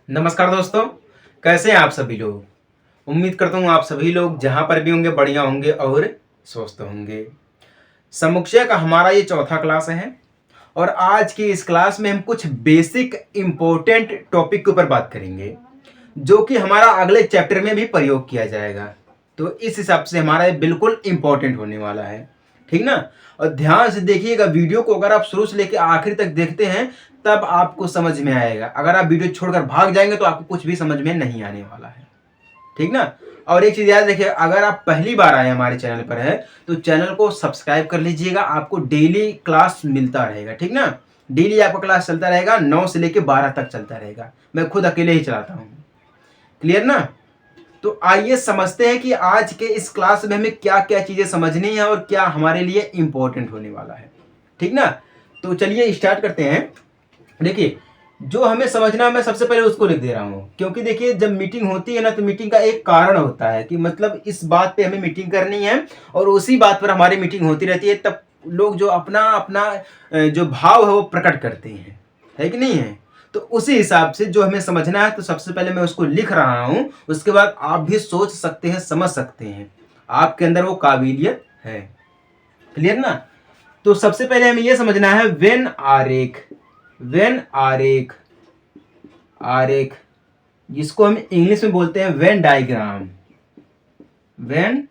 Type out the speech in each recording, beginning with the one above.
नमस्कार दोस्तों, कैसे हैं आप सभी लोग। उम्मीद करता हूँ आप सभी लोग जहाँ पर भी होंगे बढ़िया होंगे और स्वस्थ होंगे। समुच्चय का हमारा ये चौथा क्लास है और आज की इस क्लास में हम कुछ बेसिक इम्पोर्टेंट टॉपिक के ऊपर बात करेंगे जो कि हमारा अगले चैप्टर में भी प्रयोग किया जाएगा। तो इस हिसाब से हमारा ये बिल्कुल इम्पोर्टेंट होने वाला है, ठीक ना। और ध्यान से देखिएगा वीडियो को, अगर आप शुरू से लेकर आखिर तक देखते हैं तब आपको समझ में आएगा। अगर आप वीडियो छोड़कर भाग जाएंगे तो आपको कुछ भी समझ में नहीं आने वाला है, ठीक ना। और एक चीज याद रखिए, अगर आप पहली बार आए हमारे चैनल पर है तो चैनल को सब्सक्राइब कर लीजिएगा, आपको डेली क्लास मिलता रहेगा, ठीक ना। डेली आपका क्लास चलता रहेगा, 9 से लेकर 12 तक चलता रहेगा। मैं खुद अकेले ही चलाता हूँ, क्लियर ना। तो आइए समझते हैं कि आज के इस क्लास में हमें क्या क्या चीजें समझनी है और क्या हमारे लिए इंपॉर्टेंट होने वाला है, ठीक ना। तो चलिए स्टार्ट करते हैं। देखिए, जो हमें समझना है मैं सबसे पहले उसको लिख दे रहा हूँ, क्योंकि देखिए जब मीटिंग होती है ना तो मीटिंग का एक कारण होता है कि मतलब इस बात पे हमें मीटिंग करनी है और उसी बात पर हमारी मीटिंग होती रहती है। तब लोग जो अपना अपना जो भाव है वो प्रकट करते हैं, है कि नहीं है। तो उसी हिसाब से जो हमें समझना है तो सबसे पहले मैं उसको लिख रहा हूँ, उसके बाद आप भी सोच सकते हैं, समझ सकते हैं, आपके अंदर वो काबिलियत है, क्लियर ना। तो सबसे पहले हमें यह समझना है वेन आरेख। वेन आरेख, आरेख जिसको हम इंग्लिश में बोलते हैं Venn diagram. Venn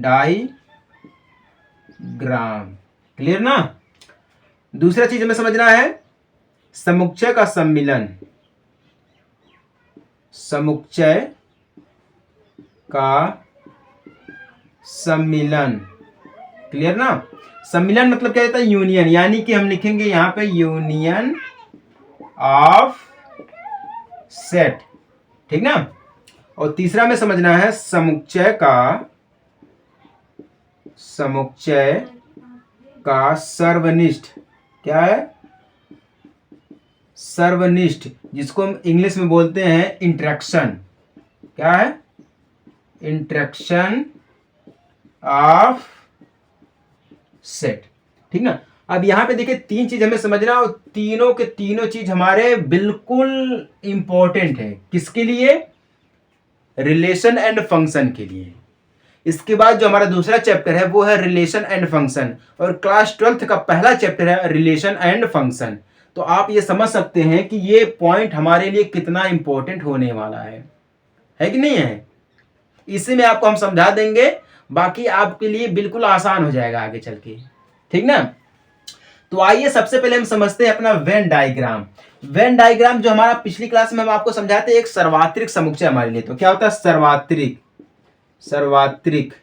diagram, clear ना। दूसरा चीज हमें समझना है समुच्चय का सम्मिलन। समुच्चय का सम्मिलन, क्लियर ना। सम्मिलन मतलब क्या होता है, यूनियन, यानी कि हम लिखेंगे यहां पे यूनियन ऑफ सेट, ठीक ना। और तीसरा में समझना है समुच्चय का, समुच्चय का सर्वनिष्ठ। क्या है, सर्वनिष्ठ, जिसको हम इंग्लिश में बोलते हैं इंटरेक्शन। क्या है, इंटरेक्शन ऑफ सेट, ठीक ना। अब यहां पे देखिए तीन चीज हमें समझना और तीनों के तीनों चीज हमारे बिल्कुल इंपॉर्टेंट है। किसके लिए, रिलेशन एंड फंक्शन के लिए। इसके बाद जो हमारा दूसरा चैप्टर है वो है रिलेशन एंड फंक्शन, और क्लास 12th का पहला चैप्टर है रिलेशन एंड फंक्शन। तो आप ये समझ सकते हैं कि ये पॉइंट हमारे लिए कितना इंपॉर्टेंट होने वाला है कि नहीं है। इसी में आपको हम समझा देंगे, बाकी आपके लिए बिल्कुल आसान हो जाएगा आगे चल के, ठीक ना। तो आइए सबसे पहले हम समझते हैं अपना वेन डायग्राम। वेन डायग्राम जो हमारा पिछली क्लास में हम आपको समझाते हैं एक सर्वात्रिक समुच्चय हमारे लिए। तो क्या होता है सर्वात्रिक, सर्वात्रिक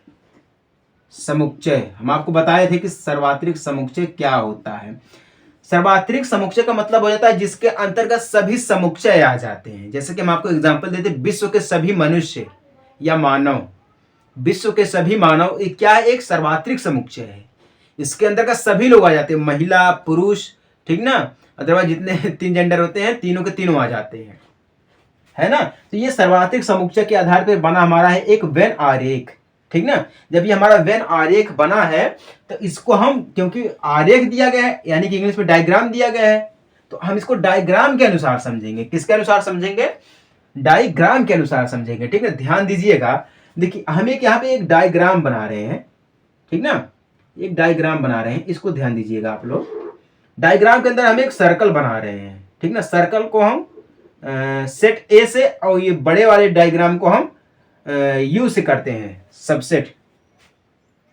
समुच्चय। हम आपको बताए थे कि सर्वात्रिक समुच्चय क्या होता है। सर्वात्रिक समुच्चय का मतलब हो जाता है जिसके अंतर्गत सभी समुच्चय आ जाते हैं। जैसे कि हम आपको एग्जांपल देते हैं, विश्व के सभी मनुष्य या मानव, विश्व के सभी मानव क्या है, एक सर्वात्रिक समुच्चय है। इसके अंतर्गत सभी लोग आ जाते हैं, महिला पुरुष, ठीक ना। अदरवाइज जितने 3 जेंडर होते हैं तीनों के तीनों आ जाते हैं, है ना। तो ये सर्वात्रिक समुच्चय के आधार पर बना हमारा है एक वेन आरेख, ठीक ना। जब ये हमारा वेन आरेख बना है तो इसको हम, क्योंकि आरेख दिया गया है यानी कि इंग्लिश में डायग्राम दिया गया है, तो हम इसको डायग्राम के अनुसार समझेंगे। किसके अनुसार समझेंगे, डायग्राम के अनुसार समझेंगे, ठीक है। ध्यान दीजिएगा, देखिए हम एक यहाँ पे एक डायग्राम बना रहे हैं, ठीक ना। एक डायग्राम बना रहे हैं, इसको ध्यान दीजिएगा आप लोग। डायग्राम के अंदर हम एक सर्कल बना रहे हैं, ठीक ना। सर्कल को हम सेट ए से, और ये बड़े वाले डायग्राम को हम यू से करते हैं, सबसेट।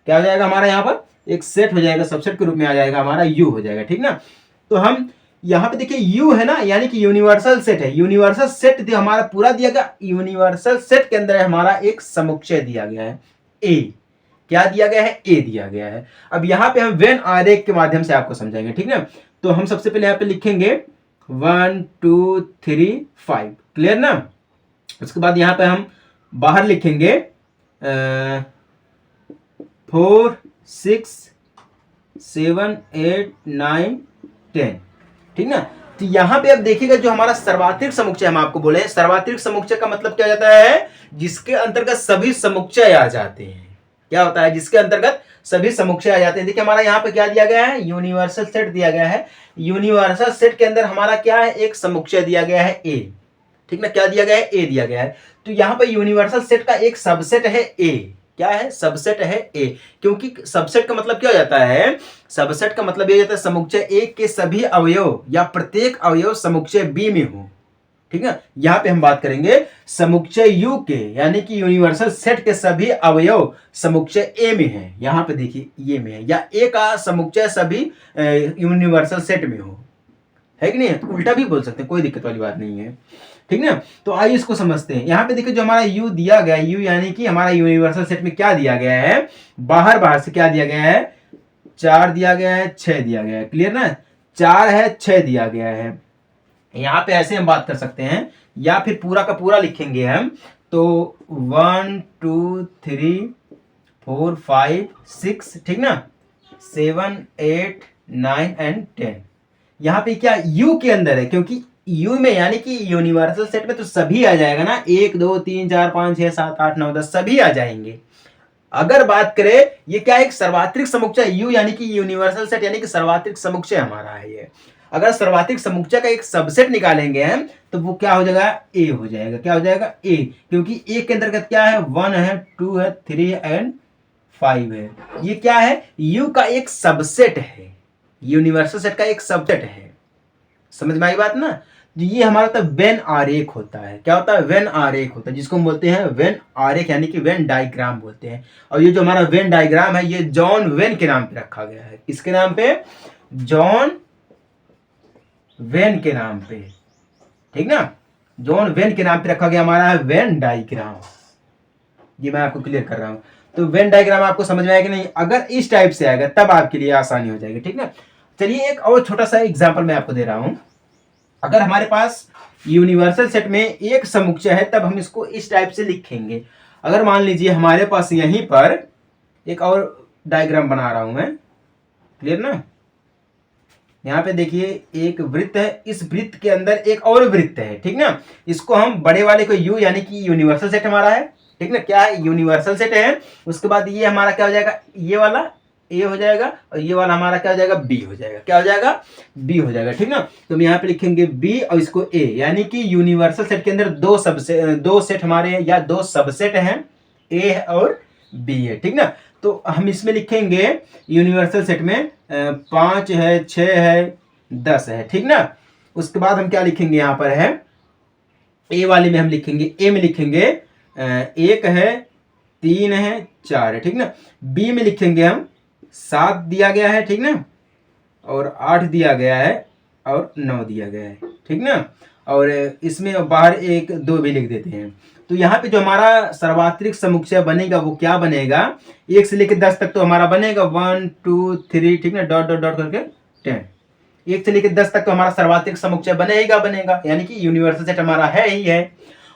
क्या हो जाएगा हमारा यहाँ पर, एक सेट हो जाएगा, सबसेट के रूप में आ जाएगा हमारा, यू हो जाएगा, ठीक ना। तो हम यहाँ पे देखिए यू है ना, यानी कि यूनिवर्सल सेट है। यूनिवर्सल सेट हमारा पूरा दिया गया, यूनिवर्सल सेट के अंदर हमारा एक समुच्चय दिया गया है ए। क्या दिया गया है, ए दिया गया है। अब यहाँ पे हम वेन आरेख के माध्यम से आपको समझाएंगे, ठीक ना। तो हम सबसे पहले यहाँ पे लिखेंगे 1 2 3 5, क्लियर ना। उसके बाद यहाँ पे हम बाहर लिखेंगे 4 6 7 8 9 10, ठीक ना। तो यहां पे अब देखिएगा जो हमारा सर्वात्रिक समुच्चय हम आपको बोले, सर्वात्रिक समुच्चय का मतलब क्या जाता है, जिसके अंतर्गत सभी समुच्चय आ जाते हैं। क्या होता है, जिसके अंतर्गत सभी समुच्चय आ जाते हैं। देखिए हमारा यहाँ पे क्या दिया गया है, यूनिवर्सल सेट दिया गया है। यूनिवर्सल सेट के अंदर हमारा क्या है, एक समुच्चय दिया गया है ए, ठीक ना, क्या दिया गया है, ए दिया गया है। तो यहाँ पे यूनिवर्सल सेट का एक सबसेट है ए, क्या है, सबसेट है ए, क्योंकि सबसेट का मतलब क्या हो जाता है, सबसेट का मतलब ये होता है समुच्चय ए के सभी अवयव या प्रत्येक अवयव समुच्चय बी में हो, ठीक है। यहाँ पे हम बात करेंगे समुच्चय यू के, यानी कि यूनिवर्सल सेट के सभी अवयव समुच्चय ए में है। यहाँ पे देखिए ये में है, या ए का समुच्चय सभी यूनिवर्सल सेट में हो, है कि नहीं, तो उल्टा भी बोल सकते हैं, कोई दिक्कत वाली बात नहीं है, ठीक ना। तो आइए इसको समझते हैं। यहाँ पे देखिए जो हमारा यू दिया गया है, यू यानी कि हमारा यूनिवर्सल सेट में क्या दिया गया है, बाहर से क्या दिया गया है, 4 दिया गया है, 6 दिया गया है, क्लियर ना, 4 है, 6 दिया गया है। यहाँ पे ऐसे हम बात कर सकते हैं, या फिर पूरा का पूरा लिखेंगे हम, तो 1 2 3 4 5 6, ठीक ना, 7 8 9 एंड 10। यहाँ पे क्या यू के अंदर है, क्योंकि यू में यानी कि यूनिवर्सल सेट में तो सभी आ जाएगा ना, 1 2 3 4 5 6 7 8 9 10 सभी आ जाएंगे। अगर बात करें ये क्या एक सर्वात्रिक समुच्चय यू यानी कि यूनिवर्सल सेट यानी कि सर्वात्रिक समुच्चय हमारा है ये। अगर सर्वात्रिक समुच्चय का एक सबसेट निकालेंगे हम तो वो क्या हो जाएगा, ए हो जाएगा, क्या हो जाएगा, ए, क्योंकि ए के अंतर्गत क्या है, 1 है, 2 है, 3 एंड 5 है। ये क्या है, यू का एक सबसेट है, यूनिवर्सल सेट का एक सबसेट है। समझ में आई बात ना। ये हमारा तो वेन आरेख होता है, क्या होता है, वेन आरेख होता है, जिसको हम बोलते हैं वेन आरेख यानी कि वेन डायग्राम बोलते हैं। और ये जो हमारा वेन डायग्राम है ये जॉन वेन के नाम पे रखा गया है, किसके नाम पे, जॉन वेन के नाम पे, ठीक ना, जॉन वेन के नाम पे रखा गया हमारा है वेन डायग्राम। ये मैं आपको क्लियर कर रहा हूं। तो वेन डायग्राम आपको समझ में आएगा कि नहीं, अगर इस टाइप से आएगा तब आपके लिए आसानी हो जाएगी, ठीक ना। चलिए एक और छोटा सा एग्जांपल मैं आपको दे रहा हूं। अगर हमारे पास यूनिवर्सल सेट में एक समुच्चय है तब हम इसको इस टाइप से लिखेंगे। अगर मान लीजिए हमारे पास यहीं पर एक और डायग्राम बना रहा हूं मैं, क्लियर ना, यहाँ पे देखिए एक वृत्त है, इस वृत्त के अंदर एक और वृत्त है, ठीक ना, इसको हम बड़े वाले को यू यानी कि यूनिवर्सल सेट हमारा है, ठीक ना, क्या है, यूनिवर्सल सेट है। उसके बाद ये हमारा क्या हो जाएगा, ये वाला ए हो जाएगा और ये वाला हमारा क्या हो जाएगा, बी हो जाएगा, क्या हो जाएगा, बी हो जाएगा, ठीक ना। तो हम यहाँ पे लिखेंगे बी और इसको ए, यानी कि यूनिवर्सल सेट के अंदर दो सेट हमारे हैं या दो सबसेट हैं, ए और बी है, ठीक ना। तो हम इसमें लिखेंगे यूनिवर्सल सेट में 5 है, 6 है, 10 है, ठीक ना। उसके बाद हम क्या लिखेंगे, यहाँ पर है ए वाले में हम लिखेंगे, ए में लिखेंगे 1 है, 3 है, 4 है, ठीक ना। बी में लिखेंगे हम 7 दिया गया है, ठीक ना, और 8 दिया गया है और 9 दिया गया है, ठीक ना। और इसमें बाहर 1 2 भी लिख देते हैं। तो यहाँ पे जो हमारा सर्वात्रिक समुच्चय बनेगा वो क्या बनेगा, 1 से लेकर 10 तक तो हमारा बनेगा 1 2 3, ठीक ना, डॉट डॉट डॉट करके 10। 1 से लेकर 10 तक तो हमारा सर्वात्रिक समुच्चय बनेगा, यानी कि यूनिवर्सल सेट हमारा है ही है।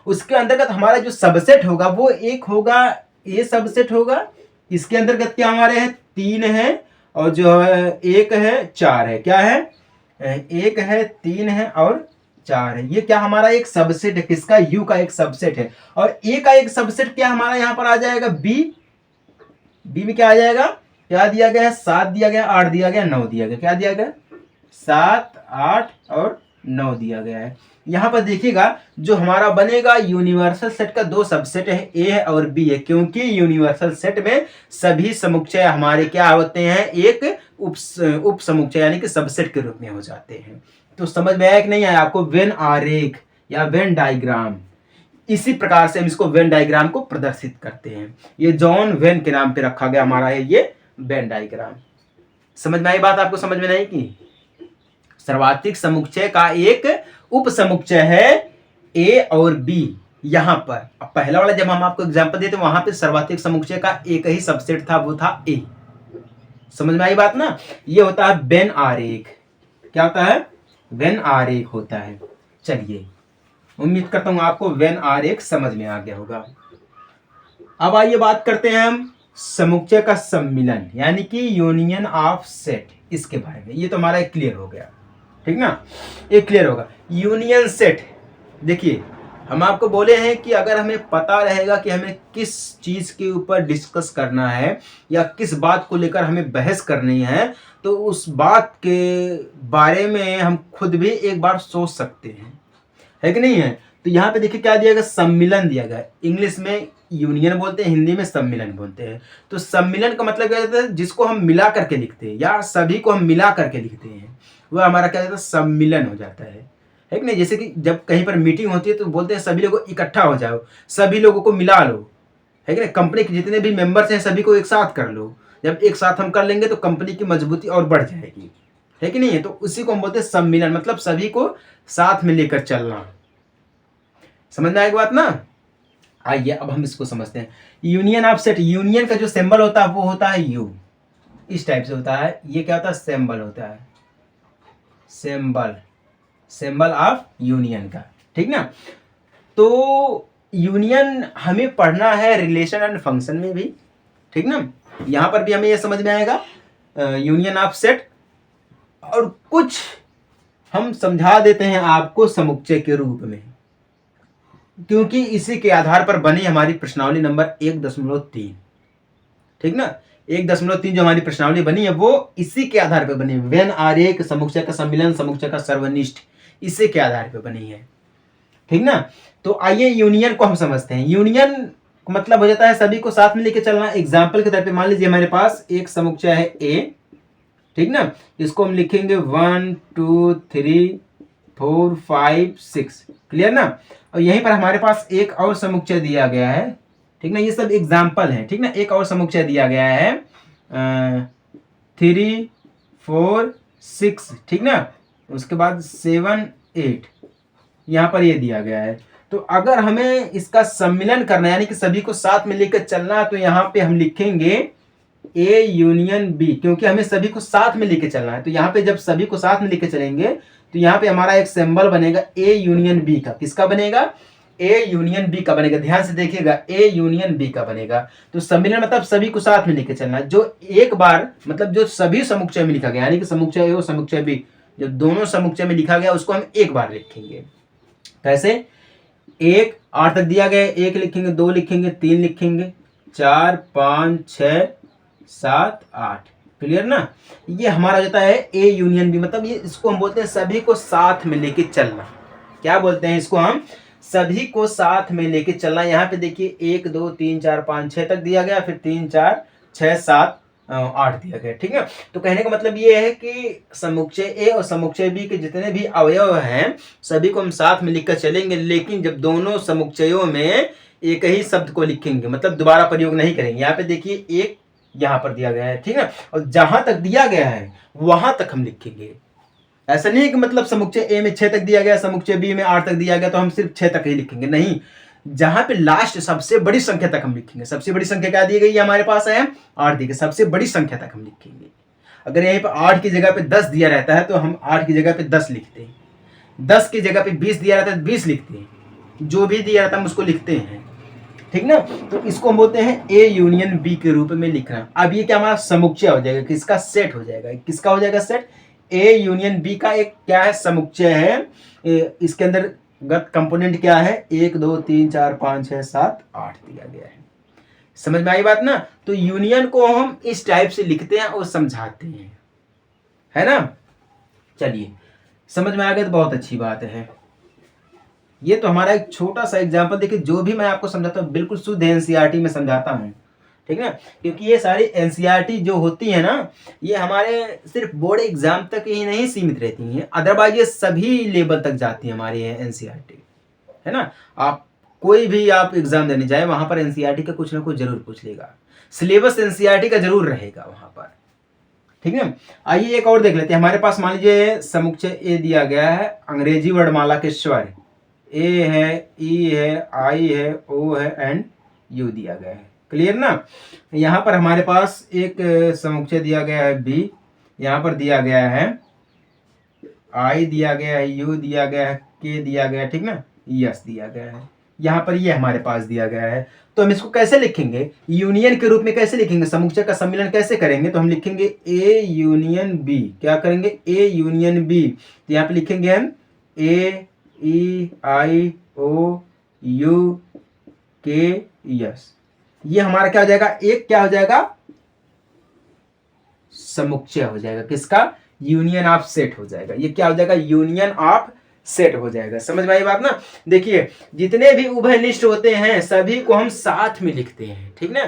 उसके अंतर्गत हमारा जो सबसेट होगा वो एक होगा, ए सबसेट होगा। इसके अंतर्गत क्या हमारे हैं, 3 है और जो है 1 है, 4 है, क्या है, 1 है, 3 है और 4 है। ये क्या हमारा एक सबसेट है, किसका, यू का एक सबसेट है। और ए का एक सबसेट क्या हमारा यहाँ पर आ जाएगा, बी। बी में क्या आ जाएगा, क्या दिया गया है, 7 दिया गया, 8 दिया गया, 9 दिया गया, क्या दिया गया, 7 8 और 9 दिया गया है। यहाँ पर देखिएगा जो हमारा बनेगा यूनिवर्सल सेट का दो सबसेट है, ए और बी है, क्योंकि यूनिवर्सल सेट में सभी समुच्चय हमारे क्या होते हैं, एक उप समुच्चय यानी कि सबसेट के रूप में हो जाते हैं। तो समझ में आया कि नहीं आया आपको, वेन आरेख या वेन डायग्राम, इसी प्रकार से हम इसको वेन डायग्राम को प्रदर्शित करते हैं। ये जॉन वेन के नाम पे रखा गया हमारा है ये वेन डायग्राम। समझ में आई बात आपको, समझ में नहीं की, सर्वात्रिक समुच्चय का एक उप समुच्चय है ए और बी। यहां पर अब पहला वाला जब हम आपको एग्जांपल देते वहां पे सर्वात्रिक समुच्चय का एक ही सबसेट था, वो था ए। समझ में आई बात ना। ये होता है वेन आरेख, क्या होता है, वेन आरेख होता है। चलिए उम्मीद करता हूं आपको वेन आरेख समझ में आ गया होगा। अब आइए बात करते हैं हम समुच्चय का सम्मिलन यानी कि यूनियन ऑफ सेट, इसके बारे में। ये तो हमारा क्लियर हो गया, ठीक ना, ये क्लियर होगा। यूनियन सेट देखिए हम आपको बोले हैं कि अगर हमें पता रहेगा कि हमें किस चीज़ के ऊपर डिस्कस करना है या किस बात को लेकर हमें बहस करनी है, तो उस बात के बारे में हम खुद भी एक बार सोच सकते हैं, है कि नहीं है? तो यहाँ पे देखिए क्या दिया गया, सम्मिलन दिया गया है। इंग्लिश में यूनियन बोलते हैं, हिंदी में सम्मिलन बोलते हैं। तो सम्मिलन का मतलब क्या होता है, जिसको हम मिला करके लिखते हैं या सभी को हम मिला करके लिखते हैं, वह हमारा क्या होता है, सम्मिलन हो जाता है कि नहीं? जैसे कि जब कहीं पर मीटिंग होती है तो बोलते हैं सभी लोगों इकट्ठा हो जाओ, सभी लोगों को मिला लो, है कि नहीं? कंपनी के जितने भी मेंबर्स हैं सभी को एक साथ कर लो। जब एक साथ हम कर लेंगे तो कंपनी की मजबूती और बढ़ जाएगी, है कि नहीं है? तो उसी को हम बोलते हैं सम्मिलन, मतलब सभी को साथ में लेकर चलना। समझ में आएगी बात ना? आइए अब हम इसको समझते हैं। यूनियन ऑफ सेट, यूनियन का जो सिंबल होता है वो होता है यू, इस टाइप से होता है। ये क्या होता है, सिंबल होता है, सिंबल, सिंबल ऑफ यूनियन का, ठीक ना? तो यूनियन हमें पढ़ना है रिलेशन एंड फंक्शन में भी, ठीक ना? यहां पर भी हमें ये समझ में आएगा यूनियन ऑफ सेट, और कुछ हम समझा देते हैं आपको समुच्चय के रूप में, क्योंकि इसी के आधार पर बनी हमारी प्रश्नावली नंबर 1.3, ठीक ना? 1.3 जो हमारी प्रश्नावली बनी है वो इसी के आधार पर बनी है। वेन आरेख, समुच्चय का सम्मिलन, समुच्चय का सर्वनिष्ठ, इसी के आधार पर बनी है, ठीक ना? तो आइए यूनियन को हम समझते हैं। यूनियन का मतलब हो जाता है सभी को साथ में लेके चलना। एग्जाम्पल के तौर पे मान लीजिए हमारे पास एक समुच्चय है ए, ठीक ना? इसको हम लिखेंगे 1 2 3 4 5 6, क्लियर ना? और यहीं पर हमारे पास एक और समुच्चय दिया गया है, ठीक ना? ये सब एग्जाम्पल है, ठीक ना? एक और समुच्चय दिया गया है 3 4 6, ठीक ना? उसके बाद 7 8, यहाँ पर ये दिया गया है। तो अगर हमें इसका सम्मिलन करना है, यानी कि सभी को साथ में लेकर चलना है, तो यहाँ पे हम लिखेंगे ए यूनियन बी, क्योंकि हमें सभी को साथ में लेके चलना है। तो यहाँ पे जब सभी को साथ में लेके चलेंगे तो यहाँ पे हमारा एक सिंबल बनेगा ए यूनियन बी का। किसका बनेगा, ए यूनियन बी का बनेगा। ध्यान से देखिएगा, ए यूनियन बी का बनेगा। तो सम्मिलन मतलब सभी को साथ में लेके चलना, जो एक बार मतलब जो सभी समुच्चय में लिखा गया, यानी कि समुच्चय ए और समुच्चय बी, जो दोनों समुच्चय में लिखा गया उसको हम एक बार लिखेंगे। कैसे, एक 8 तक दिया गया है, 1 लिखेंगे, 2 लिखेंगे, 3 लिखेंगे, 4 5 6 7 8, क्लियर ना? ये हमारा जाता है ए यूनियन बी, मतलब ये इसको हम बोलते हैं सभी को साथ में लेके चलना। क्या बोलते हैं इसको हम, सभी को साथ में लेके चलना। यहाँ पे देखिए 1 2 3 4 5 6 तक दिया गया, फिर 3 4 6 7 8 दिया गया, ठीक है? तो कहने का मतलब ये है कि समुच्चय ए और समुच्चय बी के जितने भी अवयव हैं सभी को हम साथ में लिखकर चलेंगे, लेकिन जब दोनों समुच्चयों में एक ही शब्द को लिखेंगे, मतलब दोबारा प्रयोग नहीं करेंगे। यहाँ पे देखिए एक यहाँ पर दिया गया है, ठीक है? और जहां तक दिया गया है वहां तक हम लिखेंगे। ऐसा नहीं है कि मतलब समुच्चय ए में 6 तक दिया गया, समुच्चय बी में 8 तक दिया गया तो हम सिर्फ 6 तक ही लिखेंगे, नहीं। जहां पे लास्ट सबसे बड़ी संख्या तक हम लिखेंगे। सबसे बड़ी संख्या क्या दी गई है हमारे पास है, 8 दी गई, सबसे बड़ी संख्या तक हम लिखेंगे। अगर यहीं पर 8 की जगह पे 10 दिया रहता है तो हम 8 की जगह पे 10 लिखते हैं, 10 की जगह पे 20 दिया रहता है तो 20 लिखते हैं, जो भी दिया रहता है हम उसको लिखते हैं, ठीक ना? तो इसको हम बोलते हैं ए यूनियन बी के रूप में लिखना। अब ये क्या हमारा समुच्चय हो जाएगा, किसका सेट हो जाएगा, किसका हो जाएगा सेट, ए यूनियन बी का एक क्या है, समुच्चय है। इसके अंदर गत कंपोनेंट क्या है, 1 2 3 4 5 6 7 8 दिया गया है। समझ में आई बात ना? तो यूनियन को हम इस टाइप से लिखते हैं और समझाते हैं, है ना? चलिए, समझ में आ गया तो बहुत अच्छी बात है। ये तो हमारा एक छोटा सा एग्जाम्पल। देखिए, जो भी मैं आपको समझाता हूँ बिल्कुल शुद्ध एनसीईआरटी में समझाता हूँ, ठीक है ना? क्योंकि ये सारी एनसीईआरटी जो होती है ना, ये हमारे सिर्फ बोर्ड एग्जाम तक ही नहीं सीमित रहती हैं, अदरवाइज ये सभी लेवल तक जाती है हमारी एनसीईआरटी, है ना? आप कोई भी आप एग्जाम देने जाए वहां पर एनसीईआरटी का कुछ ना कुछ जरूर पूछ लेगा, सिलेबस एनसीईआरटी का जरूर रहेगा वहां पर, ठीक है? आइए एक और देख लेते हैं। हमारे पास मान लीजिए समुच्चय ए दिया गया है, अंग्रेजी वर्णमाला के स्वर, ए है, ई है, आई है, ओ है एंड यू दिया गया है, क्लियर ना? यहाँ पर हमारे पास एक समुच्चय दिया गया है बी, यहाँ पर दिया गया है आई दिया गया है, यू दिया गया है, के दिया गया है, ठीक ना? यस दिया गया है, यहाँ पर ये हमारे पास दिया गया है। तो हम इसको कैसे लिखेंगे, यूनियन के रूप में कैसे लिखेंगे, समुच्चय का सम्मिलन कैसे करेंगे? तो हम लिखेंगे ए यूनियन बी। क्या करेंगे, ए यूनियन बी। तो यहाँ पे लिखेंगे हम ए ई आई ओ यू के यस, ये हमारा क्या हो जाएगा, एक क्या हो जाएगा, समुच्चय हो जाएगा। किसका, यूनियन ऑफ सेट हो जाएगा। ये क्या हो जाएगा, यूनियन ऑफ सेट हो जाएगा। समझ में आई बात ना। देखिए जितने भी उभयनिष्ठ होते हैं सभी को हम साथ में लिखते हैं, ठीक ना।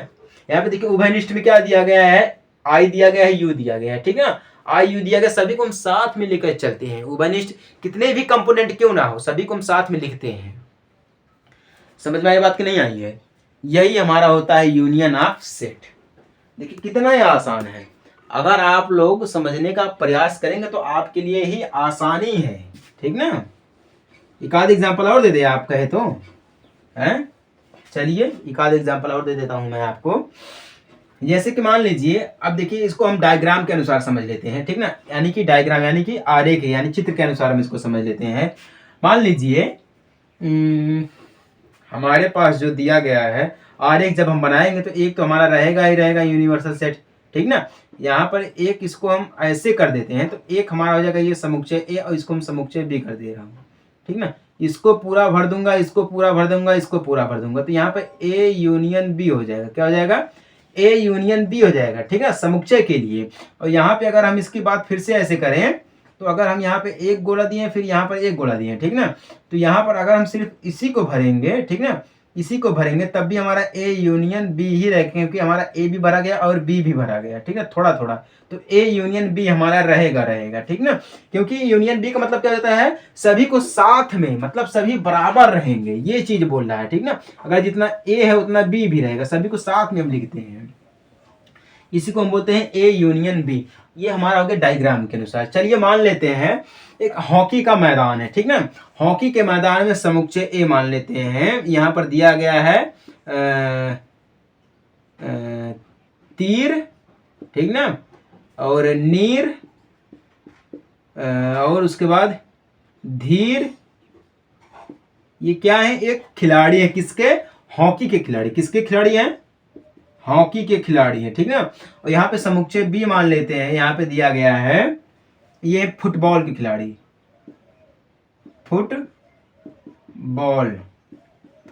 यहाँ पे देखिए उभयनिष्ठ में क्या दिया गया है, आई दिया गया है, यू दिया गया है, ठीक ना। आई यू दिया गया, सभी को हम साथ में लेकर चलते हैं। उभयनिष्ठ कितने भी कंपोनेंट क्यों ना हो, सभी को हम साथ में लिखते हैं। समझ में आई बात कि नहीं आई है। यही हमारा होता है यूनियन ऑफ सेट। देखिए कितना ही आसान है, अगर आप लोग समझने का प्रयास करेंगे तो आपके लिए ही आसानी है, ठीक ना। एक आध एग्जाम्पल और दे दे आप कहे तो, हैं। चलिए एक आध एग्जाम्पल और दे देता हूं मैं आपको। जैसे कि मान लीजिए, अब देखिए इसको हम डायग्राम के अनुसार समझ लेते हैं, ठीक ना। यानी कि डायग्राम यानी कि आरेख यानी चित्र के अनुसार हम इसको समझ लेते हैं। मान लीजिए हमारे पास जो दिया गया है आरेख, जब हम बनाएंगे तो एक तो हमारा रहेगा ही रहेगा यूनिवर्सल सेट, ठीक ना। यहाँ पर एक इसको हम ऐसे कर देते हैं तो एक हमारा हो जाएगा ये समुच्चय ए, और इसको हम समुच्चय बी कर दे रहा हूँ, ठीक ना। इसको पूरा भर दूंगा, इसको पूरा भर दूंगा, इसको पूरा भर दूंगा, तो यहाँ पर ए यूनियन बी हो जाएगा। क्या हो जाएगा, ए यूनियन बी हो जाएगा, ठीक है, समुच्चय के लिए। और यहाँ पे अगर हम इसकी बात फिर से ऐसे करें तो अगर हम यहाँ पे एक गोला दिए फिर यहाँ पर एक गोला दिए, ठीक ना, तो यहाँ पर अगर हम सिर्फ इसी को भरेंगे, ठीक ना, इसी को भरेंगे तब भी हमारा ए यूनियन बी ही रहेगा, क्योंकि हमारा ए भी भरा गया और बी भी भरा गया, ठीक है, थोड़ा थोड़ा, तो ए यूनियन बी हमारा रहेगा, ठीक ना। क्योंकि यूनियन बी का मतलब क्या होता है, सभी को साथ में, मतलब सभी बराबर रहेंगे, ये चीज बोल रहा है, ठीक ना। अगर जितना ए है उतना बी भी रहेगा, सभी को साथ में हम लिखते हैं, इसी को हम बोलते हैं ए यूनियन बी। ये हमारा हो गया डायग्राम के अनुसार। चलिए मान लेते हैं एक हॉकी का मैदान है, ठीक ना। हॉकी के मैदान में समुच्चय ए मान लेते हैं। यहाँ पर दिया गया है तीर, ठीक ना, और नीर, और उसके बाद धीर। ये क्या है, एक खिलाड़ी है, किसके, हॉकी के खिलाड़ी। किसके खिलाड़ी हैं, हॉकी के खिलाड़ी है, ठीक ना। और यहाँ पे समुच्चय बी मान लेते हैं, यहाँ पे दिया गया है ये फुटबॉल के खिलाड़ी,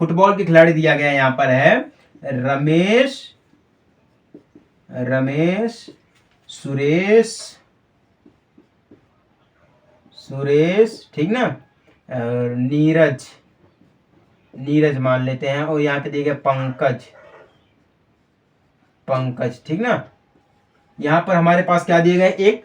फुटबॉल के खिलाड़ी दिया गया है। यहाँ पर है रमेश, सुरेश, ठीक ना, और नीरज मान लेते हैं। और यहाँ पे दिया गया पंकज, ठीक ना। यहाँ पर हमारे पास क्या दिए गए, एक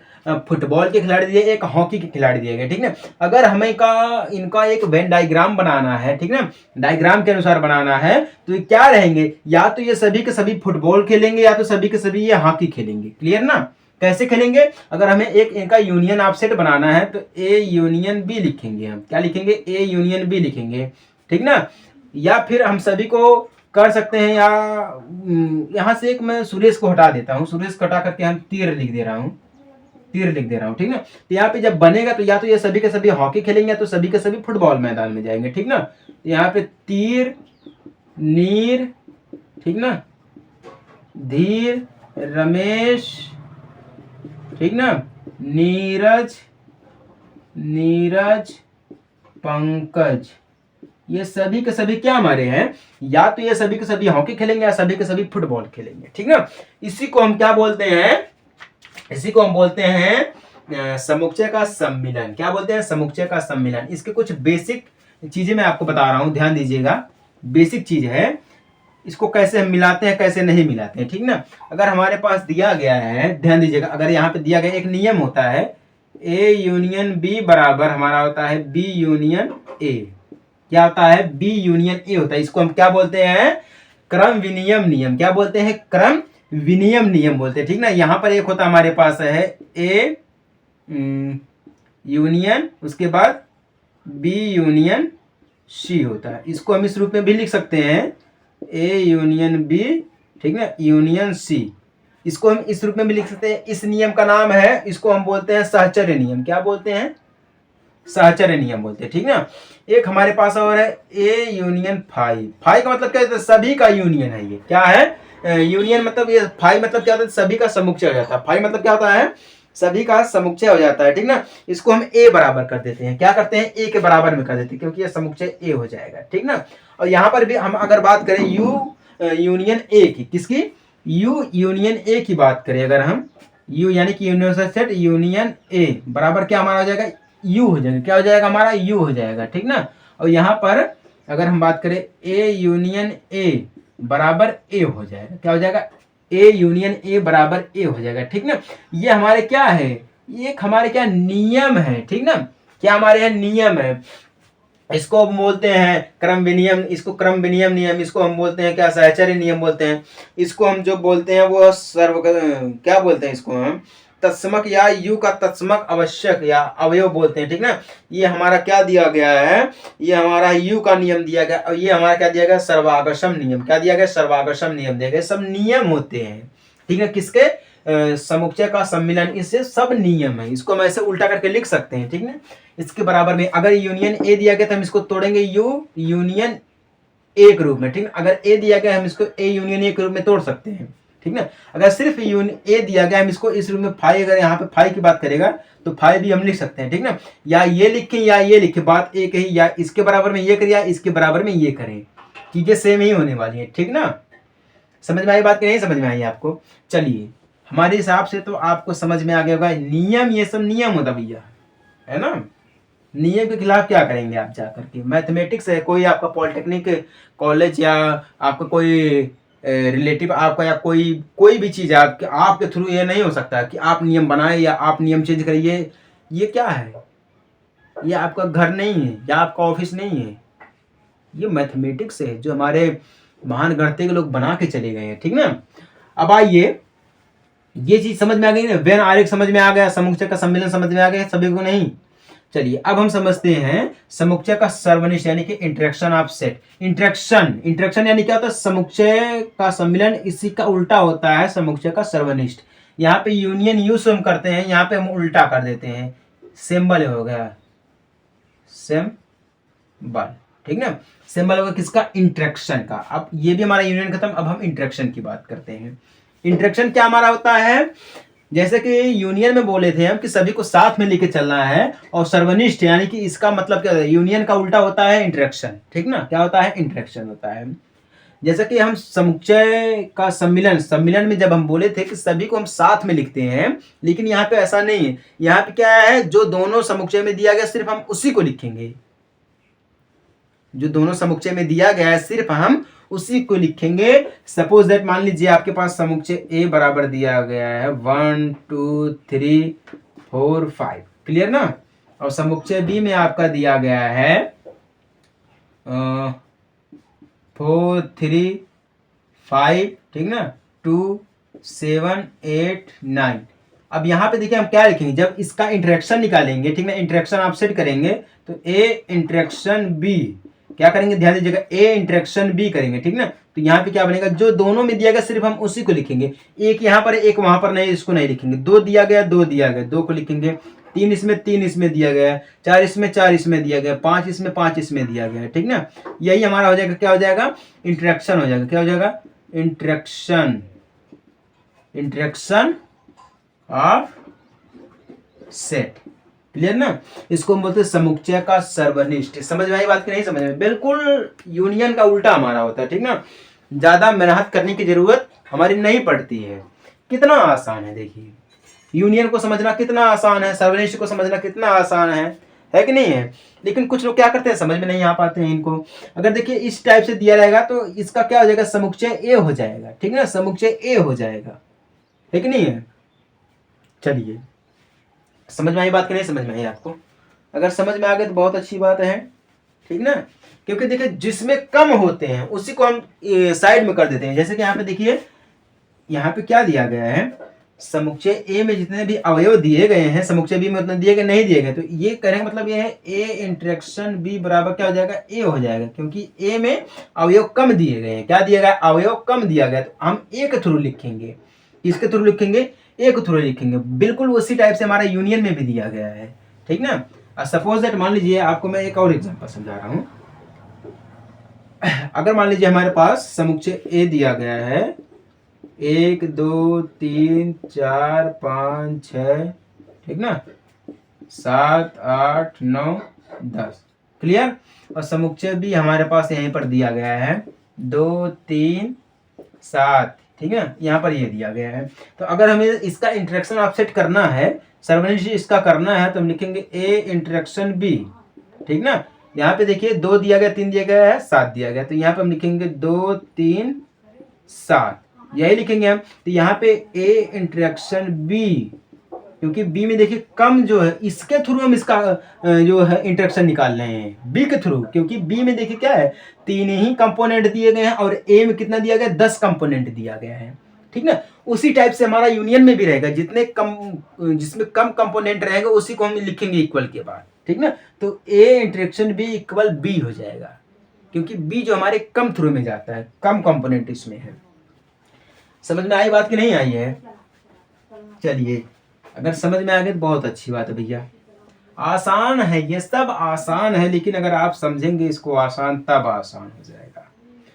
फुटबॉल के खिलाड़ी दिए, एक हॉकी के खिलाड़ी दिए गए, ठीक ना। अगर हमें इनका एक वेन डायग्राम बनाना है, ठीक ना, डायग्राम के अनुसार बनाना है, तो ये क्या रहेंगे, या तो ये सभी के सभी फुटबॉल खेलेंगे या तो सभी के सभी ये हॉकी खेलेंगे। क्लियर ना। कैसे खेलेंगे, अगर हमें एक इनका यूनियन ऑफ सेट बनाना है तो ए यूनियन बी लिखेंगे। हम क्या लिखेंगे, ए यूनियन बी लिखेंगे, ठीक ना। या फिर हम सभी को कर सकते हैं, या यहाँ से एक मैं सुरेश को हटा देता हूँ, सुरेश को हटा करके हम तीर लिख दे रहा हूँ, ठीक ना। तो यहाँ पे जब बनेगा तो या तो ये सभी के सभी हॉकी खेलेंगे या तो सभी के सभी फुटबॉल मैदान में जाएंगे, ठीक ना। तो यहाँ पे तीर, नीर, ठीक ना, धीर, रमेश, ठीक ना, नीरज, पंकज, ये सभी के सभी क्या हमारे हैं, या तो ये सभी के सभी हॉकी खेलेंगे या सभी के सभी फुटबॉल खेलेंगे, ठीक ना। इसी को हम क्या बोलते हैं, इसी को हम बोलते हैं समुच्चय का सम्मिलन। क्या बोलते हैं, समुच्चय का सम्मिलन। इसके कुछ बेसिक चीजें मैं आपको बता रहा हूं, ध्यान दीजिएगा। बेसिक चीज है, इसको कैसे हम मिलाते हैं कैसे नहीं मिलाते हैं, ठीक ना। अगर हमारे पास दिया गया है, ध्यान दीजिएगा, अगर यहाँ पे दिया गया एक नियम होता है, ए यूनियन बी बराबर हमारा होता है बी यूनियन ए। क्या होता है, बी यूनियन ए होता है। इसको हम क्या बोलते हैं, क्रम विनियम नियम। क्या बोलते हैं, क्रम विनियम नियम बोलते हैं, ठीक ना। यहाँ पर एक होता हमारे पास है ए यूनियन, उसके बाद बी यूनियन सी होता है। इसको हम इस रूप में भी लिख सकते हैं, ए यूनियन बी, ठीक ना, यूनियन सी। इसको हम इस रूप में भी लिख सकते हैं। इस नियम का नाम है, इसको हम बोलते हैं सहचर्य नियम। क्या बोलते हैं, सहचर्य नियम बोलते हैं, ठीक ना। एक हमारे पास और है ए यूनियन फाई। फाई का मतलब क्या होता है, सभी का यूनियन है। ये क्या है, यूनियन मतलब ये फाई मतलब क्या होता है, सभी का समुच्चय हो जाता है। फाई मतलब क्या होता है, सभी का समुच्चय हो जाता है, ठीक ना। इसको हम ए बराबर कर देते हैं, क्या करते हैं, ए के बराबर में कर देते हैं, क्योंकि ये समुच्चय ए हो जाएगा, ठीक ना। और यहाँ पर भी हम अगर बात करें यू यूनियन ए की, किसकी, यू यूनियन ए की बात करें अगर हम, यू यानी कि यूनिवर्सल सेट यूनियन ए बराबर क्या हमारा हो जाएगा, यू हो जाएगा, क्या हो जाएगा हमारा, यू हो जाएगा, ठीक ना। और यहाँ पर अगर हम बात करें ए यूनियन ए बराबर ए हो जाएगा, क्या हो जाएगा, ए यूनियन ए बराबर ए हो जाएगा, ठीक ना। ये हमारे क्या है, ये हमारे क्या नियम है, ठीक ना, क्या हमारे यहाँ नियम है। इसको हम बोलते हैं क्रम विनियम, इसको क्रम विनियम नियम, इसको हम बोलते हैं क्या, सहचर्य नियम बोलते हैं। इसको हम जो बोलते हैं वो क्या बोलते हैं, इसको हम तत्समक या यू का तत्समक आवश्यक या अवयव बोलते हैं, ठीक ना। ये हमारा क्या दिया गया है, ये हमारा यू का नियम दिया गया, और ये हमारा क्या दिया गया, सर्वागर्षम नियम, क्या दिया गया, सर्वागर्षम नियम दिया गया। सब नियम होते हैं, ठीक है, किसके, समुच्चय का सम्मिलन, इससे सब नियम है। इसको हम ऐसे उल्टा करके लिख सकते हैं, ठीक ना। इसके बराबर में अगर यूनियन ए दिया गया तो हम इसको तोड़ेंगे यू यूनियन ए के रूप में, ठीक है। अगर ए दिया गया हम इसको ए यूनियन ए के रूप में तोड़ सकते हैं, ठीक ना। अगर सिर्फ ए दिया गया हम इसको इस रूप में फाई, अगर यहाँ पे फाई की बात करेगा तो फाई भी हम लिख सकते हैं, ठीक ना। या ये लिखें या ये लिखें, बात एक ही, या इसके बराबर में ये करें या इसके बराबर में ये करें, चीजें सेम ही होने वाली है, ठीक ना। समझ में आई बात कि नहीं समझ में आई आपको। चलिए हमारे हिसाब से तो आपको समझ में आ गया होगा, नियम, ये सब नियम होता भैया, है ना। नियम के खिलाफ क्या करेंगे आप जाकर के, मैथमेटिक्स है, कोई आपका पॉलिटेक्निक कॉलेज या आपका कोई रिलेटिव आपका, या कोई भी चीज़ है आपके थ्रू ये नहीं हो सकता कि आप नियम बनाए या आप नियम चेंज करिए। ये क्या है, ये आपका घर नहीं है या आपका ऑफिस नहीं है, ये मैथमेटिक्स है जो हमारे महान गणितज्ञ के लोग बना के चले गए हैं, ठीक ना। अब आइए, ये चीज समझ में आ गई ना, वेन आरेख समझ में आ गया, समुच्चय का सम्मिलन समझ में आ गया सभी को, नहीं। चलिए अब हम समझते हैं समुच्चय का सर्वनिष्ठ यानी कि इंटरेक्शन ऑफ सेट। इंटरेक्शन यानी क्या होता है, समुच्चय का सम्मिलन, इसी का उल्टा होता है समुच्चय का सर्वनिष्ठ। यहाँ पे यूनियन यू से हम करते हैं, यहाँ पे हम उल्टा कर देते हैं, सिंबल हो गया सिंबल, ठीक ना। सिंबल होगा किसका, इंटरेक्शन का। अब ये भी हमारा यूनियन खत्म, अब हम इंटरेक्शन की बात करते हैं। इंटरेक्शन क्या हमारा होता है, जैसे कि यूनियन में बोले थे हम कि सभी को साथ में लेके चलना है, और सर्वनिष्ठ यानी कि इसका मतलब क्या होता है, यूनियन का उल्टा होता है इंटरेक्शन, ठीक ना। क्या होता है, इंटरेक्शन होता है। जैसे कि हम समुच्चय का सम्मिलन में जब हम बोले थे कि सभी को हम साथ में लिखते हैं, लेकिन यहाँ पे ऐसा नहीं है। यहाँ पे क्या है, जो दोनों समुच्चय में दिया गया सिर्फ हम उसी को लिखेंगे, जो दोनों समुच्चय में दिया गया है सिर्फ हम उसी को लिखेंगे। सपोज दैट मान लीजिए आपके पास समुच्चय ए बराबर दिया गया है 1 2 3 4 5, क्लियर ना। और समुच्चय बी में आपका दिया गया है 4 3 5, ठीक ना, 2 7 8 9। अब यहाँ पे देखिए हम क्या लिखेंगे, जब इसका इंटरेक्शन निकालेंगे, ठीक ना, इंटरेक्शन आप सेट करेंगे तो ए इंटरेक्शन बी, क्या करेंगे ध्यान दीजिएगा, ए इंटरेक्शन बी करेंगे, ठीक ना। तो यहाँ पे क्या बनेगा, जो दोनों में दिया गया सिर्फ हम उसी को लिखेंगे, एक यहाँ पर एक वहां पर नहीं, इसको नहीं लिखेंगे। दो दिया गया दो को लिखेंगे, तीन इसमें दिया गया है, चार इसमें दिया गया, पांच इसमें दिया गया है, ठीक ना। यही हमारा हो जाएगा, क्या हो जाएगा, इंटरेक्शन हो जाएगा, क्या हो जाएगा, इंटरेक्शन ऑफ सेट, क्लियर ना। इसको हम बोलते हैं समुच्चय का सर्वनिष्ठ। समझ में आई बात कि नहीं समझ में, बिल्कुल यूनियन का उल्टा हमारा होता है, ठीक ना। ज्यादा मेहनत करने की जरूरत हमारी नहीं पड़ती है, कितना आसान है, देखिए यूनियन को समझना कितना आसान है, सर्वनिष्ठ को समझना कितना आसान है कि नहीं है। लेकिन कुछ लोग क्या करते हैं, समझ में नहीं आ पाते हैं इनको। अगर देखिए इस टाइप से दिया रहेगा तो इसका क्या हो जाएगा, समुच्चय ए हो जाएगा, ठीक ना, समुच्चय ए हो जाएगा, है कि नहीं है। चलिए समझ में आई बात कि नहीं समझ में आई आपको, अगर समझ में आ गए तो बहुत अच्छी बात है, ठीक ना। क्योंकि देखिए जिसमें कम होते हैं उसी को हम साइड में कर देते हैं। जैसे कि यहाँ पे देखिए, यहाँ पे क्या दिया गया है, समुच्चय ए में जितने भी अवयव दिए गए हैं समुच्चय बी में उतने दिए गए नहीं दिए गए, तो ये कहने का मतलब ये है ए इंटरेक्शन बी बराबर क्या हो जाएगा, ए हो जाएगा, क्योंकि ए में अवयव कम दिए गए हैं। क्या दिया गया, अवयव कम दिया गया, तो हम ए के थ्रू लिखेंगे, किसके थ्रू लिखेंगे, ए के थ्रू लिखेंगे। बिल्कुल उसी टाइप से हमारा यूनियन में भी दिया गया है, ठीक ना। सपोज दैट मान लीजिए, आपको मैं एक और एग्जांपल समझा रहा हूं। अगर मान लीजिए हमारे पास समुच्चय ए दिया गया है 1 2 3 4 5 6 ठीक ना, 7 8 9 10, क्लियर। और समुच्चय भी हमारे पास यहीं पर दिया गया है 2 3 7, ठीक है, यहाँ पर ये दिया गया है। तो अगर हमें इसका इंटरेक्शन ऑफसेट करना है, सर्वनिश इसका करना है, तो हम लिखेंगे ए इंटरेक्शन बी, ठीक ना। यहाँ पे देखिए 2 दिया गया, 3 दिया गया है, 7 दिया गया, तो यहाँ पे हम लिखेंगे 2 3 7, यही लिखेंगे हम। तो यहाँ पे ए इंटरेक्शन बी, क्योंकि बी में देखिए कम जो है, इसके थ्रू हम इसका जो है इंटरेक्शन निकाल रहे हैं बी के थ्रू, क्योंकि बी में देखिए क्या है, 3 ही कंपोनेंट दिए गए हैं और ए में कितना दिया गया, 10 कंपोनेंट दिया गया है, ठीक ना। उसी टाइप से हमारा यूनियन में भी रहेगा, जितने कम, जिसमें कम कंपोनेंट रहेंगे उसी को हम लिखेंगे इक्वल के बाद, ठीक ना। तो ए इंटरेक्शन बी इक्वल बी हो जाएगा, क्योंकि बी जो हमारे कम थ्रू में जाता है, कम कंपोनेंट इसमें है। समझ में आई बात कि नहीं आई है? चलिए, अगर समझ में आ गई तो बहुत अच्छी बात है भैया। आसान है, ये सब आसान है, लेकिन अगर आप समझेंगे इसको आसान, तब आसान हो जाएगा,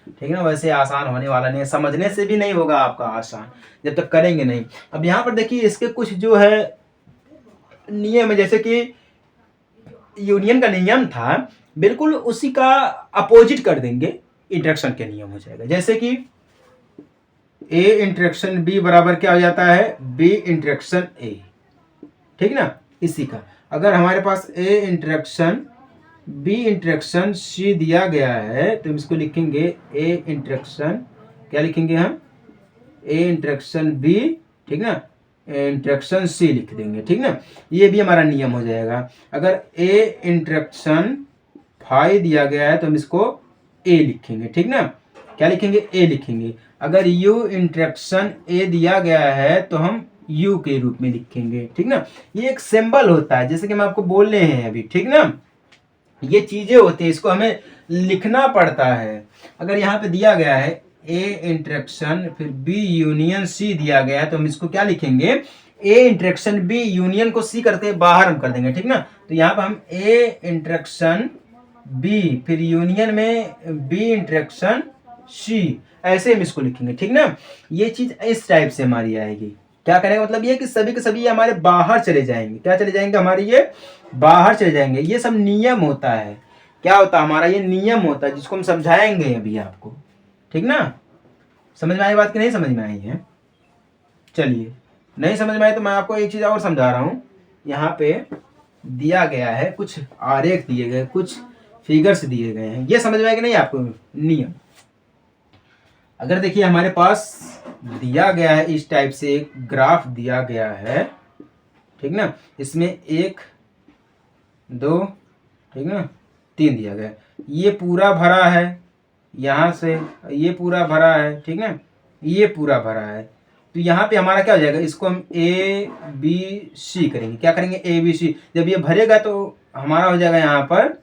ठीक है ना। वैसे आसान होने वाला नहीं है, समझने से भी नहीं होगा आपका आसान, जब तक करेंगे नहीं। अब यहाँ पर देखिए इसके कुछ जो है नियम है, जैसे कि यूनियन का नियम था, बिल्कुल उसी का अपोजिट कर देंगे, इंटरेक्शन के नियम हो जाएगा। जैसे कि ए इंटरेक्शन बी बराबर क्या हो जाता है, बी इंटरेक्शन ए, ठीक ना। इसी का अगर हमारे पास ए इंटरेक्शन बी इंटरेक्शन सी दिया गया है, तो हम इसको लिखेंगे ए इंटरेक्शन, क्या लिखेंगे हम, ए इंटरेक्शन बी, ठीक ना, इंटरेक्शन सी लिख देंगे, ठीक ना। ये भी हमारा नियम हो जाएगा। अगर ए इंटरेक्शन फाई दिया गया है, तो हम इसको ए लिखेंगे, ठीक ना, क्या लिखेंगे, ए लिखेंगे। अगर यू इंटरेक्शन ए दिया गया है, तो हम यू के रूप में लिखेंगे, ठीक ना। ये एक सिंबल होता है, जैसे कि हम आपको बोल रहे हैं अभी, ठीक ना, ये चीजें होती हैं, इसको हमें लिखना पड़ता है। अगर यहाँ पे दिया गया है ए इंटरेक्शन फिर बी यूनियन सी दिया गया है, तो हम इसको क्या लिखेंगे, ए इंटरेक्शन बी यूनियन को सी करते बाहर हम कर देंगे, ठीक ना। तो यहाँ पर हम ए इंटरेक्शन बी फिर यूनियन में बी इंटरेक्शन सी, ऐसे हम इसको लिखेंगे, ठीक ना। ये चीज इस टाइप से हमारी आएगी। क्या करेगा, मतलब ये कि सभी के सभी हमारे बाहर चले जाएंगे, क्या चले जाएंगे, हमारे ये बाहर चले जाएंगे। ये सब नियम होता है, क्या होता है हमारा, ये नियम होता है, जिसको हम समझाएंगे अभी आपको, ठीक ना। समझ में आई बात कि नहीं समझ में आई है? चलिए, नहीं समझ में आई तो मैं आपको एक चीज और समझा रहा हूं। यहाँ पे दिया गया है, कुछ आरेख दिए गए, कुछ फिगर्स दिए गए हैं, ये समझ में आएगा नहीं आपको नियम। अगर देखिए हमारे पास दिया गया है इस टाइप से एक ग्राफ दिया गया है, ठीक ना, इसमें 1 2 ठीक ना 3 दिया गया है, ये पूरा भरा है, यहाँ से ये पूरा भरा है, ठीक ना, ये पूरा भरा है। तो यहाँ पे हमारा क्या हो जाएगा, इसको हम ए बी सी करेंगे, क्या करेंगे, ए बी सी। जब ये भरेगा तो हमारा हो जाएगा यहाँ पर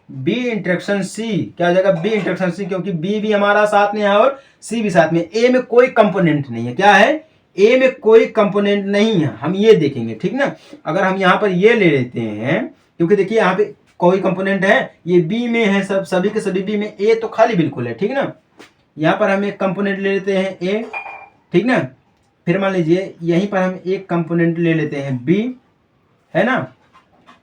बी इंटरेक्शन सी, क्या हो जाएगा, बी इंटरेक्शन सी, क्योंकि बी भी हमारा साथ में है और सी भी साथ में। ए में कोई कंपोनेंट नहीं है, क्या है, ए में कोई कंपोनेंट नहीं है, हम ये देखेंगे, ठीक ना। अगर हम यहाँ पर ये ले लेते हैं, क्योंकि देखिए यहाँ पे कोई कंपोनेंट है, ये बी में है, सब सभी के सभी बी में, ए तो खाली बिल्कुल है, ठीक ना। यहाँ पर हम एक कंपोनेंट ले लेते हैं ए, ठीक ना, फिर मान लीजिए यहीं पर हम एक कंपोनेंट ले लेते हैं बी, है ना,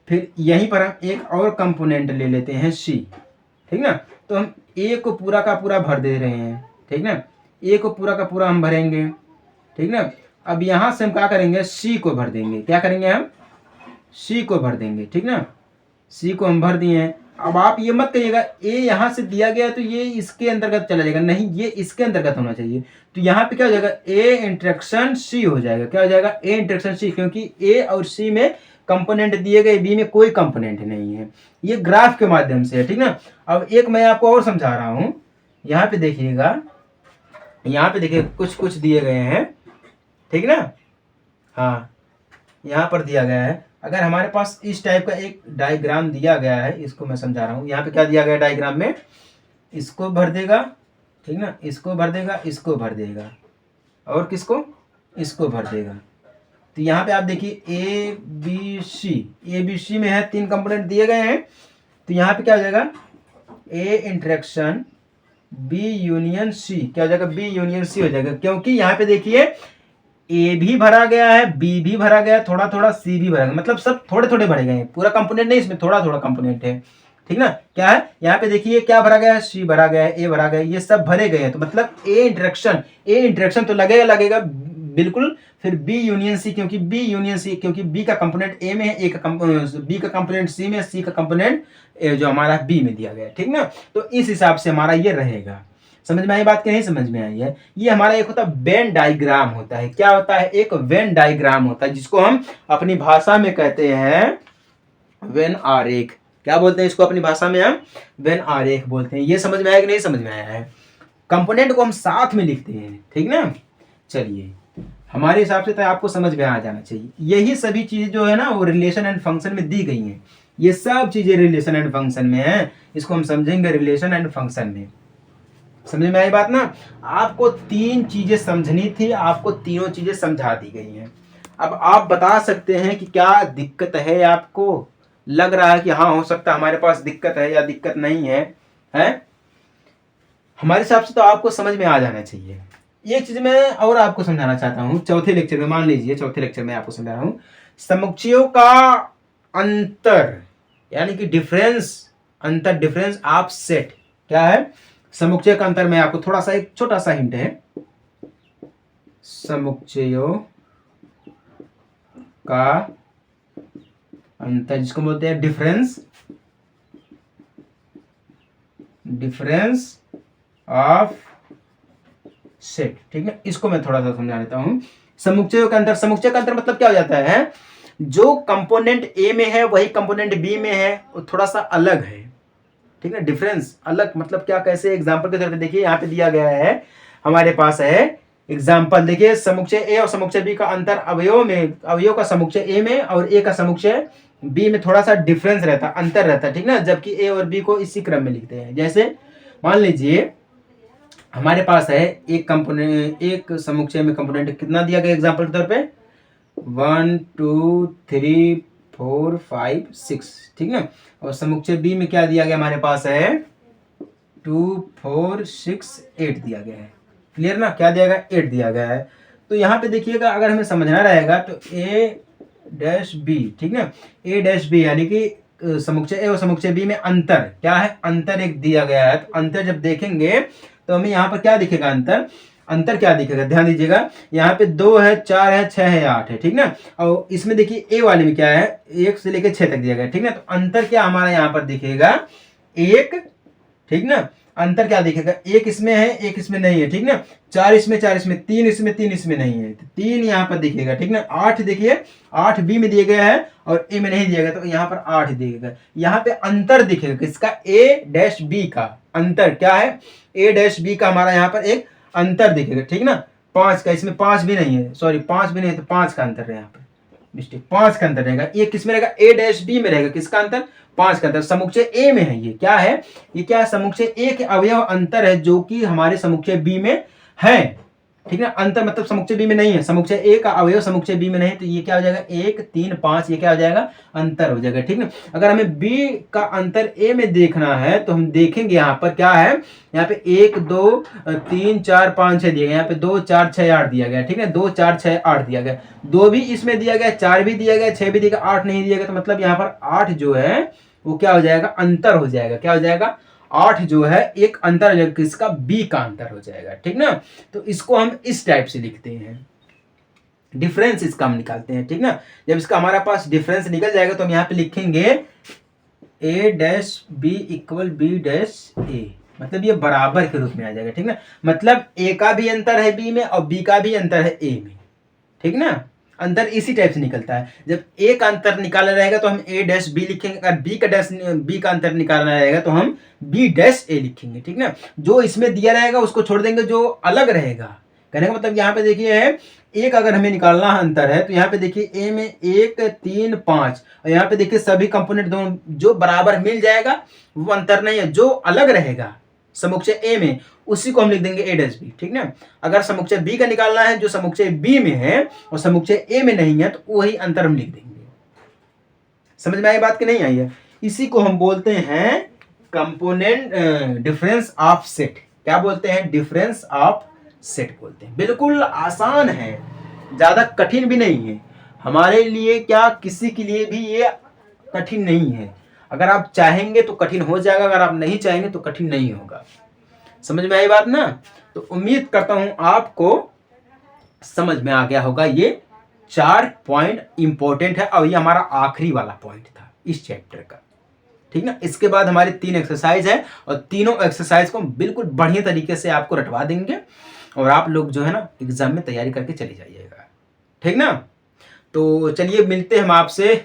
फिर यहीं पर हम एक और कंपोनेंट ले लेते हैं सी, ठीक ना। तो हम ए को पूरा का पूरा भर दे रहे हैं, ठीक ना, ए को पूरा का पूरा हम भरेंगे, ठीक ना। अब यहाँ से हम क्या करेंगे, सी को भर देंगे, क्या करेंगे हम, सी को भर देंगे, ठीक ना, सी को हम भर दिए हैं। अब आप ये मत कहिएगा ए यहाँ से दिया गया तो ये इसके अंतर्गत चला जाएगा, नहीं, ये इसके अंतर्गत होना चाहिए। तो यहाँ पे क्या हो जाएगा, ए इंटरेक्शन सी हो जाएगा, क्या हो जाएगा, ए इंटरेक्शन सी, क्योंकि ए और सी में कंपोनेंट दिए गए, बी में कोई कंपोनेंट नहीं है। ये ग्राफ के माध्यम से है, ठीक ना। अब एक मैं आपको और समझा रहा हूँ, यहाँ पे देखिएगा, यहाँ पे देखिए कुछ कुछ दिए गए हैं, ठीक ना, हाँ, यहाँ पर दिया गया है। अगर हमारे पास इस टाइप का एक डायग्राम दिया गया है, इसको मैं समझा रहा हूँ, यहाँ पे क्या दिया गया है डायग्राम में, इसको भर देगा, ठीक ना, इसको भर देगा, इसको भर देगा, और किसको, इसको भर देगा। तो यहाँ पे आप देखिए ए बी सी में है, 3 कंपोनेंट दिए गए हैं। तो यहाँ पे क्या हो जाएगा, ए इंटरेक्शन बी यूनियन सी, क्या हो जाएगा, बी यूनियन सी हो जाएगा, क्योंकि यहाँ पे देखिए ए भी भरा गया है, बी भी भरा गया है, थोड़ा थोड़ा सी भी भरा गया, मतलब सब थोड़े थोड़े भरे गए हैं, पूरा कंपोनेंट नहीं, इसमें थोड़ा थोड़ा कंपोनेंट है। ठीक ना, क्या है यहाँ पे देखिए, क्या भरा गया है, सी भरा गया है, ए भरा गया है, ये सब भरे गए हैं, तो मतलब ए इंटरेक्शन तो लगेगा लगेगा बिल्कुल। फिर बी यूनियन सी, क्योंकि बी यूनियन सी, क्योंकि बी का कंपोनेंट ए में है, ए का बी का कंपोनेंट सी में, सी का कंपोनेंट जो हमारा बी में दिया गया है। ठीक ना, तो इस हिसाब से हमारा ये रहेगा। समझ में आई बात कि नहीं समझ में आई है? ये हमारा एक होता है वेन डायग्राम होता है। क्या होता है? एक वेन डायग्राम होता है, जिसको हम अपनी भाषा में कहते हैं वेन आरेख। क्या बोलते हैं इसको अपनी भाषा में? हम वेन आरेख बोलते हैं। ये समझ में आया कि नहीं समझ में आया है? कंपोनेंट को हम साथ में लिखते हैं। ठीक ना, चलिए, हमारे हिसाब से तो आपको समझ में आ जाना चाहिए। यही सभी चीजें जो है ना, वो रिलेशन एंड फंक्शन में दी गई हैं। ये सब चीजें रिलेशन एंड फंक्शन में है, इसको हम समझेंगे रिलेशन एंड फंक्शन में। समझ में आई बात ना? आपको 3 चीजें समझनी थी, आपको तीनों चीजें समझा दी गई हैं। अब आप बता सकते हैं कि क्या दिक्कत है, आपको लग रहा है कि हाँ हो सकता है हमारे पास दिक्कत है या दिक्कत नहीं है, है? हमारे हिसाब से तो आपको समझ में आ जाना चाहिए। एक चीज मैं और आपको समझाना चाहता हूँ चौथे लेक्चर में। मान लीजिए चौथे लेक्चर में आपको समझा रहा हूँ समुच्चयों का अंतर, यानी कि डिफरेंस, अंतर, डिफरेंस ऑफ सेट। क्या है समुच्चय का अंतर? में आपको थोड़ा सा एक छोटा सा हिंट है। समुच्चयों का अंतर, जिसको बोलते हैं डिफरेंस, डिफरेंस ऑफ सेट। ठीक है, इसको मैं थोड़ा सा समझा देता हूं। समुच्चयों का अंतर, समुच्चय का अंतर मतलब क्या हो जाता है? जो कंपोनेंट ए में है वही कंपोनेंट बी में है, वो थोड़ा सा अलग है। ठीक है, डिफरेंस अलग मतलब क्या, कैसे? एग्जांपल के तौर पे देखिए, यहाँ पे दिया गया है हमारे पास है एग्जाम्पल। देखिए, समुच्चय ए और समुच्चय बी का अंतर अवयव में, अवयव का समुच्चय ए में और ए का समुच्चय बी में थोड़ा सा डिफरेंस रहता, अंतर रहता। ठीक ना, जबकि ए और बी को इसी क्रम में लिखते हैं। जैसे मान लीजिए हमारे पास है एक कंपोनेंट, एक समुच्चय में कंपोनेंट कितना दिया गया एग्जाम्पल के तौर पे 1 2 3 4 5 6। ठीक ना, और समुच्चय बी में क्या दिया गया हमारे पास है 2 4 6 8 दिया गया है। क्लियर ना, क्या दिया गया? 8 दिया गया है। तो यहाँ पे देखिएगा, अगर हमें समझना रहेगा तो ए डैश बी, ठीक ना, ए डैश बी यानी कि समुच्चय ए और समुच्चय बी में अंतर क्या है? अंतर एक दिया गया है। तो अंतर जब देखेंगे तो हमें यहाँ पर क्या दिखेगा? अंतर, अंतर क्या दिखेगा? ध्यान दीजिएगा, यहाँ पे 2 है, 4 है, 6 है, 8 है। ठीक ना, और इसमें देखिए ए वाले में क्या है? 1 से लेकर 6 तक दिया गया। ठीक ना, तो अंतर क्या हमारा यहाँ पर दिखेगा? 1। ठीक ना, अंतर क्या दिखेगा? 1 इसमें है, 1 इसमें नहीं है। ठीक ना, 4 इसमें, 4 इसमें, 3 इसमें, 3 इसमें नहीं है, 3 यहाँ पर दिखेगा। ठीक ना, 8 देखिए, 8 बी में दिया गया है और ए में नहीं दिया गया, तो यहाँ पर 8 दिखेगा। यहाँ पे अंतर दिखेगा किसका? ए डैश बी का अंतर क्या है? ए डैश बी का हमारा यहाँ पर एक अंतर दिखेगा। ठीक ना, 5 का, इसमें 5 भी नहीं है, सॉरी 5 भी नहीं है, तो 5 का अंतर है यहाँ पर, मिस्टेक, 5 का अंतर रहेगा। ये किस में रहेगा? ए डैश बी में रहेगा। किसका अंतर? 5 का अंतर। समुच्चय ए में है। ये क्या है? ये क्या है? समुच्चय ए के अवयव अंतर है, जो कि हमारे समुच्चय बी में है। ठीक है, अंतर मतलब समुच्चय बी में नहीं है, समुच्चय ए का अवयव समुच्चय बी में नहीं, तो ये क्या हो जाएगा? 1 3 5, ये क्या हो जाएगा? अंतर हो जाएगा। ठीक है, अगर हमें बी का अंतर ए में देखना है तो हम देखेंगे यहाँ पर क्या है, यहाँ पे 1 2 3 4 5 6 दिया गया, यहाँ पे 2 4 6 8 दिया गया। ठीक है, 2 4 6 8 दिया गया, 2 भी इसमें दिया गया, 4 भी दिया गया, 6 भी दिया गया, 8 नहीं दिया गया, तो मतलब यहाँ पर 8 जो है वो क्या हो जाएगा? अंतर हो जाएगा। क्या हो जाएगा? 8 जो है एक अंतर हो जाएगा, किसका? बी का अंतर हो जाएगा। ठीक ना, तो इसको हम इस टाइप से लिखते हैं, डिफरेंस इसका हम निकालते हैं। ठीक ना, जब इसका हमारा पास डिफरेंस निकल जाएगा तो हम यहाँ पे लिखेंगे A dash B equal B dash A, मतलब ये बराबर के रूप में आ जाएगा। ठीक ना, मतलब ए का भी अंतर है बी में और बी का भी अंतर है ए में। ठीक ना, अंतर इसी टाइप से निकलता है। जब ए का अंतर निकालना रहेगा तो हम ए डैश बी लिखेंगे, अगर बी का अंतर निकालना रहेगा तो हम बी डैश ए लिखेंगे। ठीक ना, जो इसमें दिया रहेगा उसको छोड़ देंगे, जो अलग रहेगा। कहने का मतलब यहाँ पे देखिए है, एक अगर हमें निकालना अंतर है तो यहाँ पे देखिए ए में 1 3 5, और यहाँ पे देखिए सभी कंपोनेंट दोनों जो बराबर मिल जाएगा वो अंतर नहीं है, जो अलग रहेगा समुच्चय ए में उसी को हम लिख देंगे ए डैश बी। ठीक ना, अगर समुच्चय बी का निकालना है जो समुच्चय बी में है और समुच्चय ए में नहीं है, तो वही अंतर हम लिख देंगे। समझ में आई बात कि नहीं आई है? इसी को हम बोलते हैं कंपोनेंट डिफरेंस ऑफ सेट। क्या बोलते हैं? डिफरेंस ऑफ सेट बोलते हैं। बिल्कुल आसान है, ज़्यादा कठिन भी नहीं है हमारे लिए, क्या किसी के लिए भी ये कठिन नहीं है। अगर आप चाहेंगे तो कठिन हो जाएगा, अगर आप नहीं चाहेंगे तो कठिन नहीं होगा। समझ में आई बात ना? तो उम्मीद करता हूं आपको समझ में आ गया होगा। ये 4 पॉइंट इंपॉर्टेंट है और ये हमारा आखिरी वाला पॉइंट था इस चैप्टर का। ठीक ना? इसके बाद हमारी 3 एक्सरसाइज है और तीनों एक्सरसाइज को बिल्कुल बढ़िया तरीके से आपको रटवा देंगे और आप लोग जो है ना एग्जाम में तैयारी करके चले जाइएगा। ठीक ना? तो चलिए मिलते हैं हम आपसे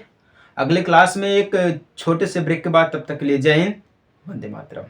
अगले क्लास में एक छोटे से ब्रेक के बाद। तब तक के लिए जय हिंद, वंदे मातरम।